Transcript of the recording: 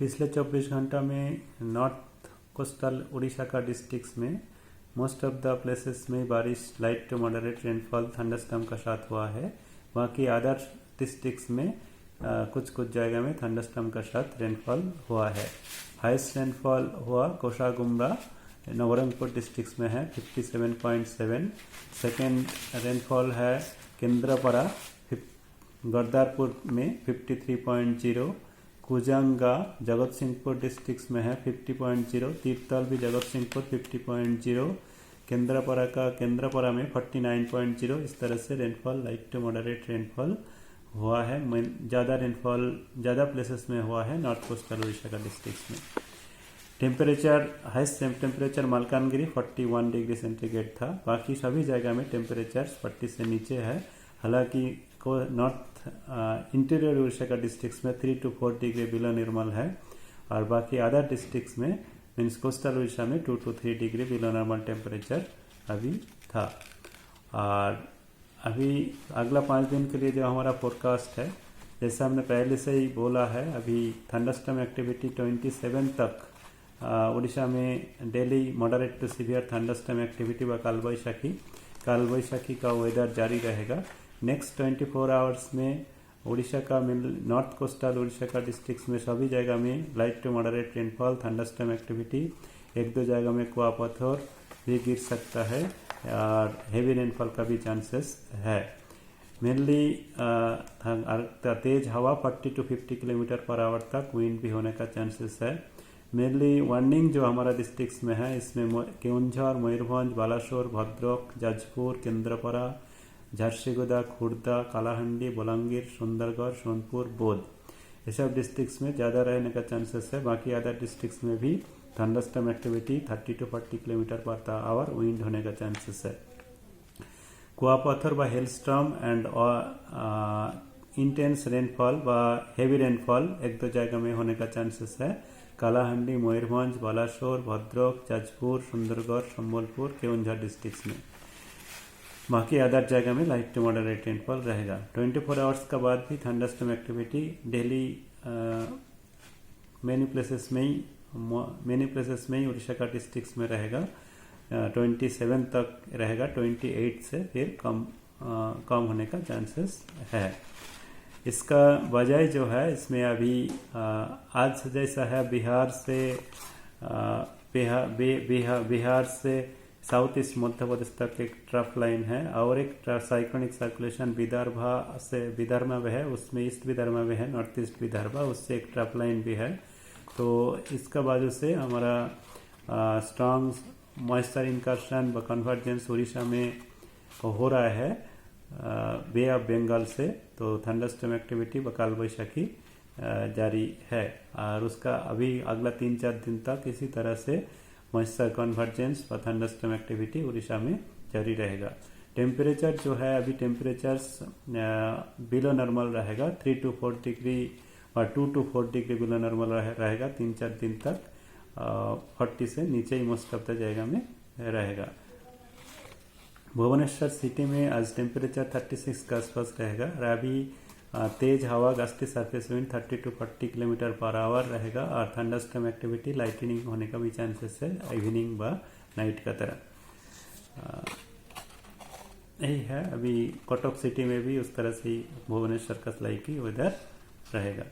पिछले 24 घंटा में नॉर्थ कोस्टल उड़ीसा का डिस्ट्रिक्ट्स में मोस्ट ऑफ द प्लेसेस में बारिश light to moderate rainfall thunderstorm का साथ हुआ है। बाकी अदर डिस्ट्रिक्ट्स में कुछ कुछ जगह में थंडरस्टॉर्म का साथ रेनफॉल हुआ है। हाईएस्ट रेनफॉल हुआ कोसागुमरा नवरंगपुर डिस्ट्रिक्ट्स में है 57.7। सेकेंड रेनफॉल है केंद्रपड़ा गरदारपुर में 53.0। कुजांगा जगत सिंहपुर डिस्ट्रिक्ट्स में है 50.0। तीर्थल भी जगत सिंहपुर 50.0। केंद्रपड़ा में 49.0। इस तरह से rainfall light to moderate rainfall हुआ है। ज़्यादा रेनफॉल ज़्यादा प्लेसेस में हुआ है नॉर्थ कोस्टल उड़ीसा का डिस्ट्रिक्ट्स में। Temperature highest temperature Malkangiri 41 degree centigrade था। बाकी सभी जगह में टेम्परेचर 40 से नीचे है। हालांकि नॉर्थ इंटीरियर उड़ीसा का डिस्ट्रिक्ट्स में 3 to 4 डिग्री बिलो नॉर्मल है और बाकी अदर डिस्ट्रिक्ट्स में मीन्स कोस्टल उड़ीसा में 2 to 3 degree below normal temperature अभी था। और अभी अगला 5 दिन के लिए जो हमारा फोरकास्ट है, जैसा हमने पहले से ही बोला है, अभी थंडरस्टॉर्म एक्टिविटी 27 तक उड़ीसा में daily moderate to severe thunderstorm activity व कालबैशाखी का वेदर जारी रहेगा। नेक्स्ट 24 आवर्स में उड़ीसा का नॉर्थ कोस्टल उड़ीसा का डिस्ट्रिक्ट्स में सभी जगह में light to moderate rainfall thunderstorm activity, 1-2 जगह में कुआपत्थर भी गिर सकता है और हेवी रेनफॉल का भी चांसेस है। मेनली तेज हवा 40 to 50 किलोमीटर पर आवर तक विंड भी होने का चांसेस है। मेनली वार्निंग जो हमारा डिस्ट्रिक्ट्स में है, इसमें केउंझर, मयूरभंज, बालासोर, भद्रक, जाजपुर, केंद्रपड़ा, झारसुगुड़ा, खुर्दा, कालाहांडी, बलांगीर, सुंदरगढ़, सोनपुर, बौद्ध, ये सब डिस्ट्रिक्ट्स में ज़्यादा रहने का चांसेस है। बाकी अदर डिस्ट्रिक्ट्स में भी thunderstorm activity 30 to 40 kilometre per hour wind होने का चांसेस है। कुआपत्थर व हेलस्टॉर्म एंड इंटेंस रेनफॉल व हेवी रेनफॉल 1-2 जगह में होने का चांसेस है। कालाहांडी, मयूरभंज, बालासोर, भद्रक, जाजपुर, सुंदरगढ़, संबलपुर, केउंझर डिस्ट्रिक्ट्स में। बाकी अदर जगह में लाइट टू मॉडरेट रेनफॉल रहेगा। 24 आवर्स का बाद भी thunderstorm activity daily many places में ही उड़ीसा का डिस्ट्रिक्ट्स में रहेगा। 27 तक रहेगा, 28 से फिर कम होने का चांसेस है। इसका वजह जो है, इसमें अभी आज जैसा है बिहार से साउथ ईस्ट मध्य प्रदेश तक एक ट्रफ लाइन है और एक साइक्लोनिक सर्कुलेशन विदर्भ में है, उसमें ईस्ट विदर्भ में है, नॉर्थ ईस्ट विदर्भ, उससे एक ट्रफ लाइन भी है। तो इसका वजह से हमारा स्ट्रॉन्ग मॉइस्चर इनकर्शन व कन्वर्जेंस उड़ीसा में हो रहा है बे ऑफ बंगाल से। तो थंडरस्टॉर्म एक्टिविटी व कालबैशाखी जारी है और उसका अभी अगला 3-4 दिन तक इसी तरह से मॉइस्चर कन्वर्जेंस व थंडरस्टॉर्म एक्टिविटी उड़ीसा में जारी रहेगा। टेम्परेचर जो है, अभी टेम्परेचर्स बिलो नॉर्मल रहेगा 3 to 4 डिग्री और 2 to 4 डिग्री बिलो नॉर्मल रहेगा 3-4 दिन तक। 40 से नीचे ही मोस्ट ऑफ द जगह में रहेगा। भुवनेश्वर सिटी में आज टेम्परेचर 36 के आसपास रहेगा और अभी तेज हवा gusty surface wind 30 to 40 kilometre per hour रहेगा और थंडरस्टॉर्म एक्टिविटी लाइटनिंग होने का भी चांसेस है इवनिंग व नाइट का तरह। यही है, अभी कटक सिटी में भी उस तरह से भुवनेश्वर का लाइक वेदर रहेगा।